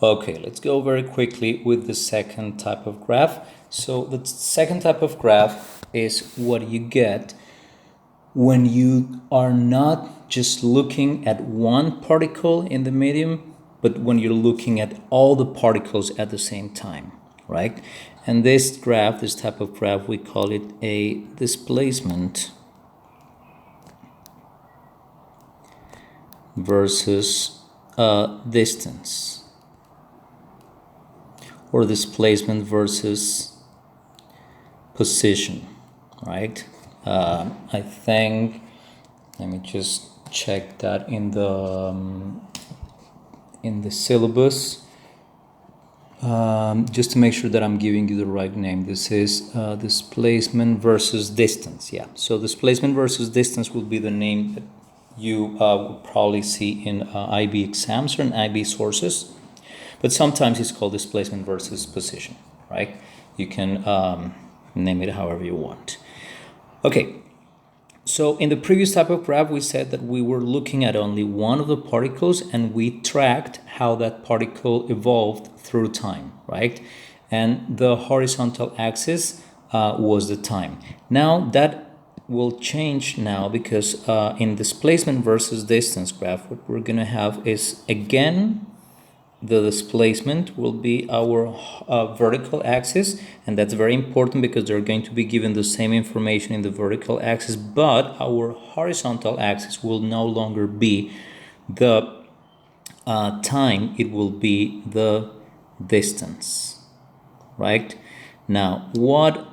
Okay, let's go very quickly with the second type of graph. So the second type of graph is what you get when you are not just looking at one particle in the medium, but when you're looking at all the particles at the same time, right? And this graph, this type of graph, we call it a displacement versus distance, or displacement versus position, right? I think, let me just check that in the syllabus, just to make sure that I'm giving you the right name. This is displacement versus distance. Yeah, so displacement versus distance will be the name that you will probably see in IB exams or in IB sources, but sometimes it's called displacement versus position, right? You can name it however you want. Okay, so in the previous type of graph, we said that we were looking at only one of the particles and we tracked how that particle evolved through time, right? And the horizontal axis was the time. Now that will change now because in displacement versus distance graph, what we're gonna have is, again, the displacement will be our vertical axis, and that's very important because they're going to be given the same information in the vertical axis, but our horizontal axis will no longer be the time, it will be the distance, right? Now, what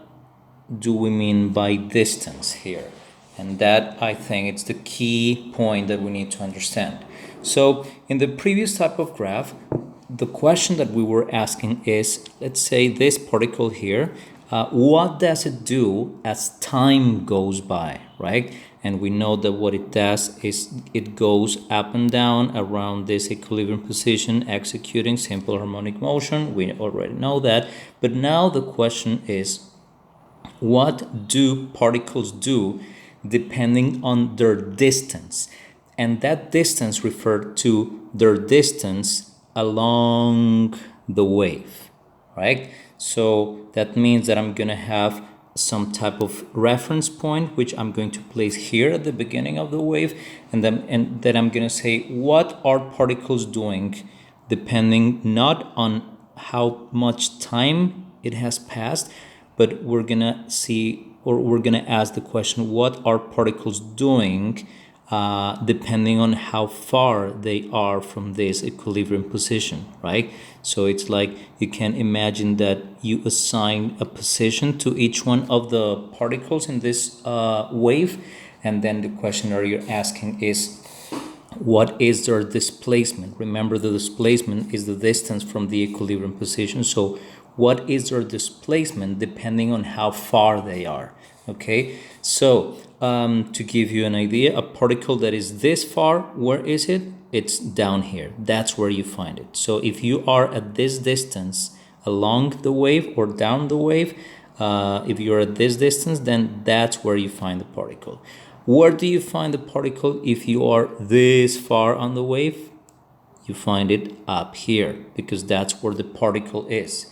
do we mean by distance here? And that, I think, it's the key point that we need to understand. So in the previous type of graph, the question that we were asking is, let's say this particle here, what does it do as time goes by, right? And we know that what it does is it goes up and down around this equilibrium position, executing simple harmonic motion. We already know that. But now the question is, what do particles do depending on their distance? And that distance referred to their distance along the wave, right? So that means that I'm going to have some type of reference point, which I'm going to place here at the beginning of the wave, and then I'm going to say, what are particles doing depending not on how much time it has passed, but we're going to see, or we're going to ask the question, what are particles doing depending on how far they are from this equilibrium position, right? So it's like you can imagine that you assign a position to each one of the particles in this wave, and then the question that you're asking is, what is their displacement? Remember, the displacement is the distance from the equilibrium position. So what is their displacement depending on how far they are? Okay, so to give you an idea, a particle that is this far, where is it? It's down here. That's where you find it. So if you are at this distance along the wave or down the wave, if you're at this distance, then that's where you find the particle. Where do you find the particle if you are this far on the wave? You find it up here, because that's where the particle is.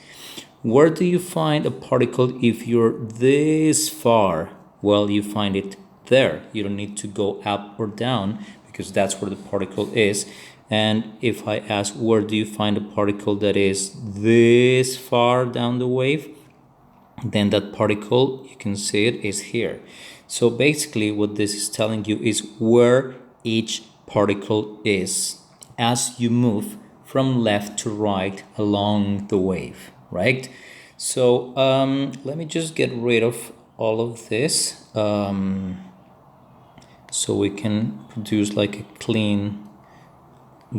Where do you find a particle if you're this far? Well, you find it there. You don't need to go up or down, because that's where the particle is. And if I ask, where do you find a particle that is this far down the wave? Then that particle, you can see it, is here. So basically what this is telling you is where each particle is as you move from left to right along the wave, right? So let me just get rid of all of this so we can produce like a clean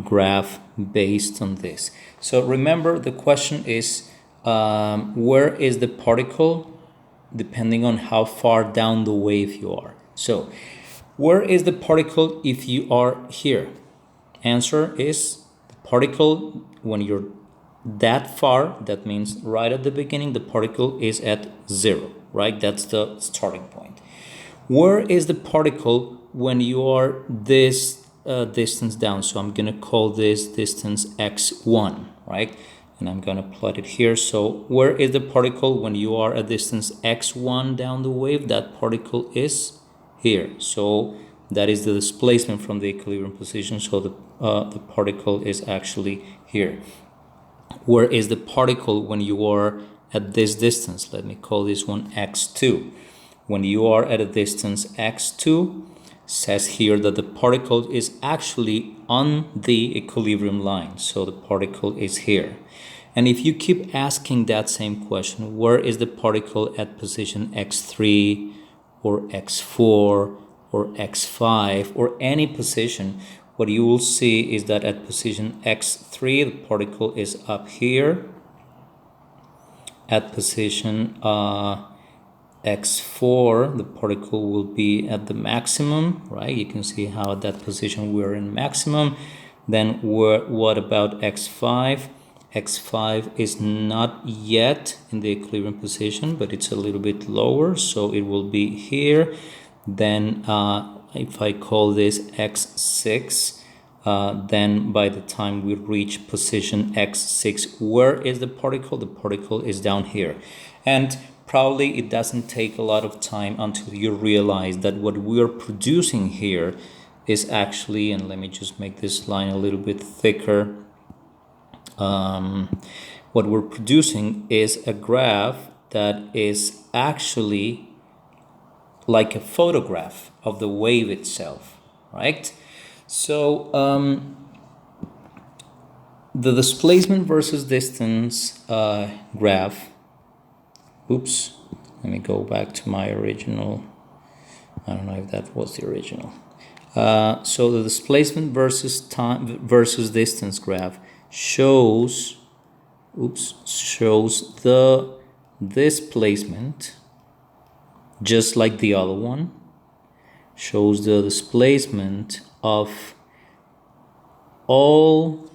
graph based on this. So remember, the question is, where is the particle depending on how far down the wave you are? So where is the particle if you are here? Answer is, the particle, when you're that far, that means right at the beginning, the particle is at 0, right? That's the starting point. Where is the particle when you are this distance down. So I'm going to call this distance x1, right? And I'm going to plot it here. So where is the particle when you are at distance x1 down the wave? That particle is here. So that is the displacement from the equilibrium position. So the particle is actually here. Where is the particle when you are at this distance? Let me call this one x2. When you are at a distance x2, says here that the particle is actually on the equilibrium line. So the particle is here. And if you keep asking that same question, where is the particle at position x3 or x4 or x5 or any position, what you will see is that at position x3, the particle is up here. At position x4, the particle will be at the maximum, right? You can see how at that position we're in maximum. Then what about x5? x5 is not yet in the equilibrium position, but it's a little bit lower, so it will be here. Then if I call this x6, then by the time we reach position x6, where is the particle? The particle is down here. And probably it doesn't take a lot of time until you realize that what we are producing here is actually, and let me just make this line a little bit thicker, what we're producing is a graph that is actually like a photograph of the wave itself, right? So the displacement versus distance graph, oops, let me go back to my original, I don't know if that was the original. So the displacement versus time versus distance graph shows the displacement, just like the other one, shows the displacement of all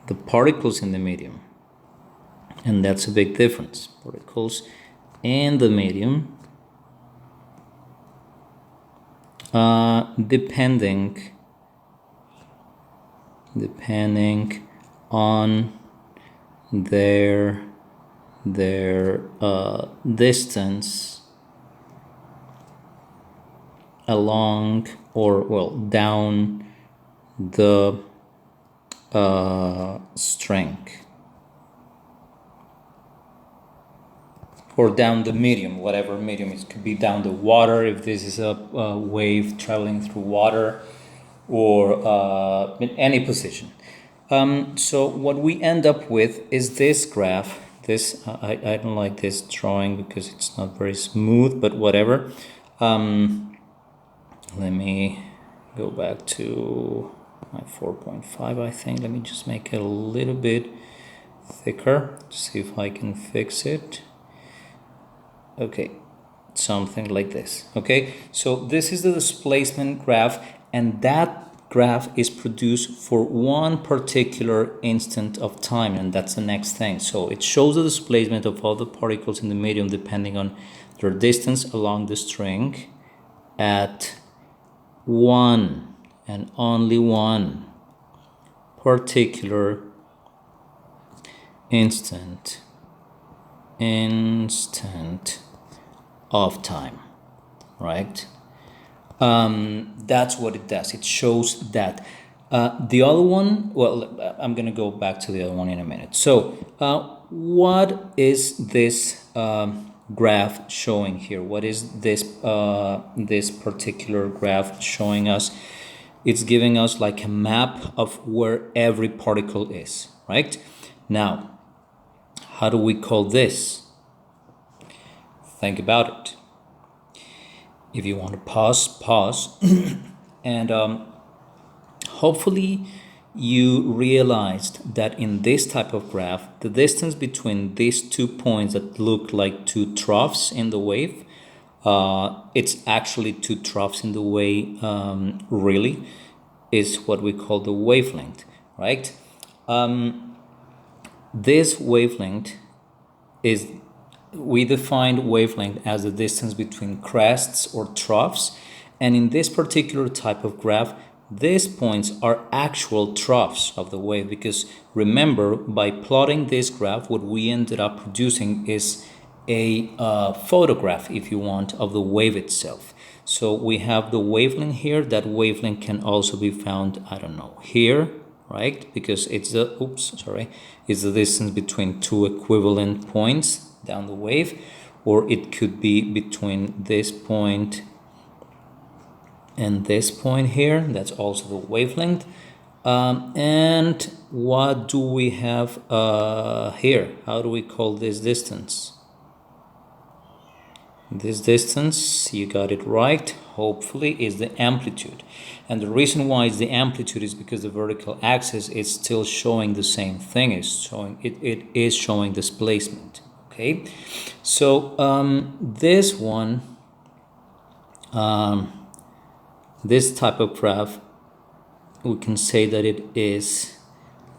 the particles in the medium. And that's a big difference. Particles in the medium, depending on their distance along or well down the string or down the medium, whatever medium it could be, down the water if this is a wave traveling through water, or in any position. So what we end up with is this graph. This I don't like this drawing because it's not very smooth, but whatever. Let me go back to my 4.5, I think. Let me just make it a little bit thicker to see if I can fix it. Okay, something like this. Okay, so this is the displacement graph, and that graph is produced for one particular instant of time, and that's the next thing. So it shows the displacement of all the particles in the medium depending on their distance along the string at one and only one particular instant of time, right? That's what it does. It shows that. The other one, well, I'm going to go back to the other one in a minute. So what is this graph showing here? What is this this particular graph showing us? It's giving us like a map of where every particle is, right? Now, how do we call this? Think about it. If you want to pause, and hopefully you realized that in this type of graph, the distance between these 2 points that look like 2 troughs in the wave, it's actually 2 troughs in the wave, really, is what we call the wavelength, right? This wavelength is, we defined wavelength as the distance between crests or troughs, and in this particular type of graph, these points are actual troughs of the wave, because remember, by plotting this graph, what we ended up producing is a photograph, if you want, of the wave itself. So we have the wavelength here. That wavelength can also be found, I don't know, here, right? Because it's the, it's the distance between two equivalent points down the wave, or it could be between this point and this point here. That's also the wavelength. And what do we have here? How do we call this distance? This distance, you got it right, hopefully, is the amplitude. And the reason why it's the amplitude is because the vertical axis is still showing the same thing. It is showing displacement. Okay, so this one, this type of graph, we can say that it is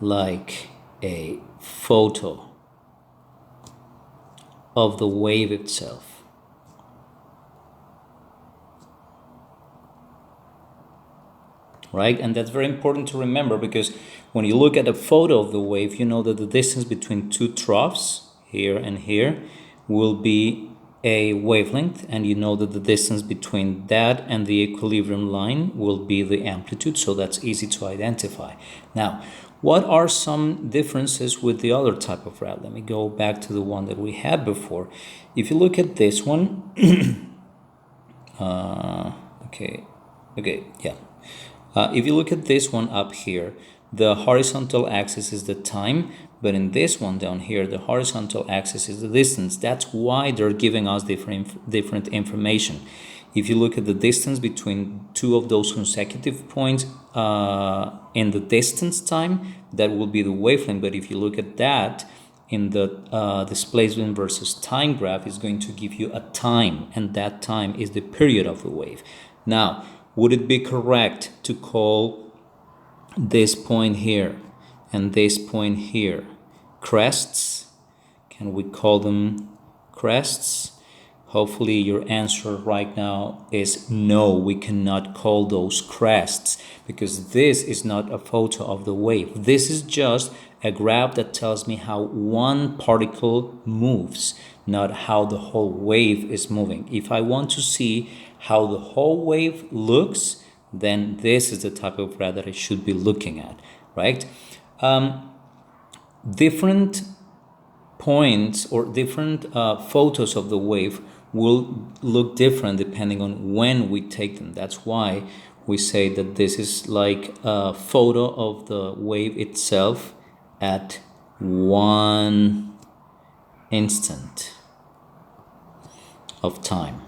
like a photo of the wave itself. Right? And that's very important to remember, because when you look at a photo of the wave, you know that the distance between two troughs, here and here, will be a wavelength, and you know that the distance between that and the equilibrium line will be the amplitude, so that's easy to identify. Now, what are some differences with the other type of graph? Let me go back to the one that we had before. If you look at this one, if you look at this one up here, the horizontal axis is the time, but in this one down here, the horizontal axis is the distance. That's why they're giving us different information. If you look at the distance between two of those consecutive points in the distance time, that will be the wavelength. But if you look at that in the displacement versus time graph, it's going to give you a time, and that time is the period of the wave. Now, would it be correct to call this point here and this point here crests? Can we call them crests? Hopefully your answer right now is no, we cannot call those crests, because this is not a photo of the wave. This is just a graph that tells me how one particle moves, not how the whole wave is moving. If I want to see how the whole wave looks, then this is the type of graph that I should be looking at, right? Different points or different photos of the wave will look different depending on when we take them. That's why we say that this is like a photo of the wave itself at one instant of time.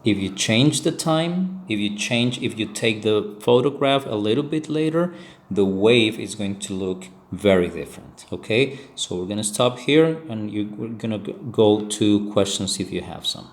If you change the time, if you take the photograph a little bit later, the wave is going to look very different. Okay, so we're gonna stop here, and we're gonna go to questions if you have some.